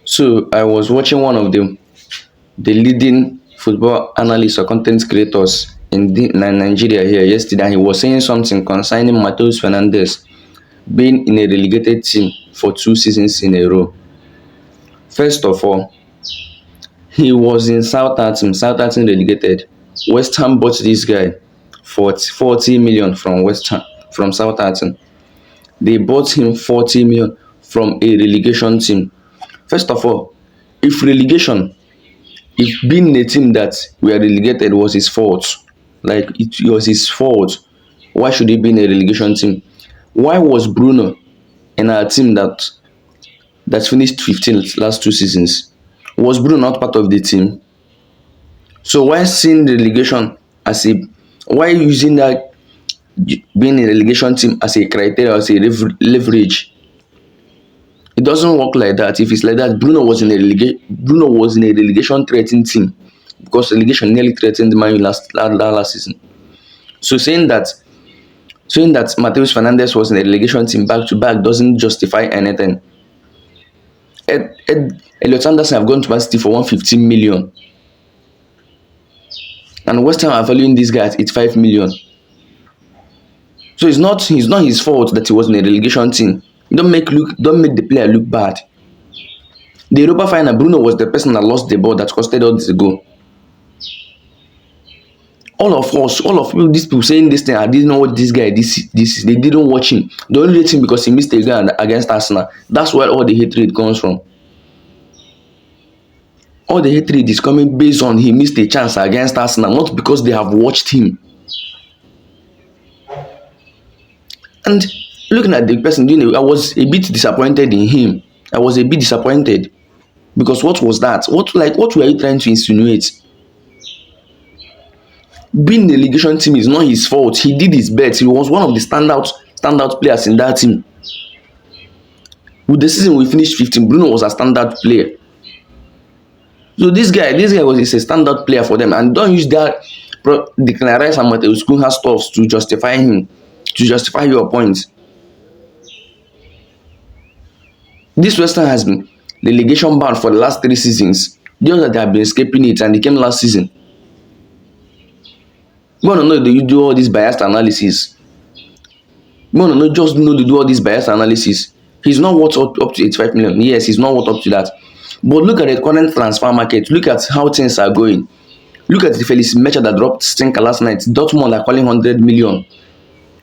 So I was watching one of the leading football analysts or content creators in Nigeria here yesterday, and he was saying something concerning Mateus Fernandez being in a relegated team for 2 seasons in a row. First of all, he was in Southampton relegated. West Ham bought this guy for 40 million from West Ham, from Southampton. They bought him 40 million from a relegation team. First of all, if relegation, if being a team that were relegated was his fault, like it was his fault, why should he be in a relegation team? Why was Bruno in our team that finished 15th last 2 seasons? Was Bruno not part of the team? So why seeing relegation as a, why using that being in a relegation team as a criteria, as a leverage? It doesn't work like that. If it's like that, Bruno was in a relegation threatening team because relegation nearly threatened Man U last season. So saying that Mateus Fernandez was in a relegation team back to back doesn't justify anything. Elliot Anderson have gone to Man City for 115 million, and West Ham are valuing this guy at 85 million. So it's not his fault that he was in a relegation team. Don't make the player look bad. The Europa final, Bruno was the person that lost the ball that costed us the goal. All of us, all of you, these people saying this thing, I didn't know what this guy this is. They didn't watch him. They only rate him because he missed a goal against Arsenal. That's where all the hatred comes from. All the hatred is coming based on he missed a chance against Arsenal, not because they have watched him. And looking at the person doing it, I was a bit disappointed in him. I was a bit disappointed because what was that? What were you trying to insinuate? Being in the relegation team is not his fault. He did his best. He was one of the standout players in that team. With the season we finished 15, Bruno was a standout player. So this guy is a standout player for them, and don't use that Declan Rice and Mateus Cunha stuff to justify him, to justify your point. This West Ham has been relegation bound for the last 3 seasons. Just that they have been escaping it, and they came last season. You want to know that you do all this biased analysis. You want to know just know they do all this biased analysis. He's not worth up to 85 million. Yes, he's not worth up to that. But look at the current transfer market. Look at how things are going. Look at the Felix Mecha that dropped stinker last night. Dortmund are calling 100 million.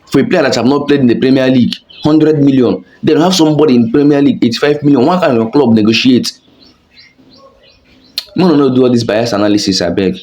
For a player that have not played in the Premier League, 100 million. They don't have somebody in Premier League, 85 million. Why can't your club negotiate? You want to know do all this biased analysis, I beg.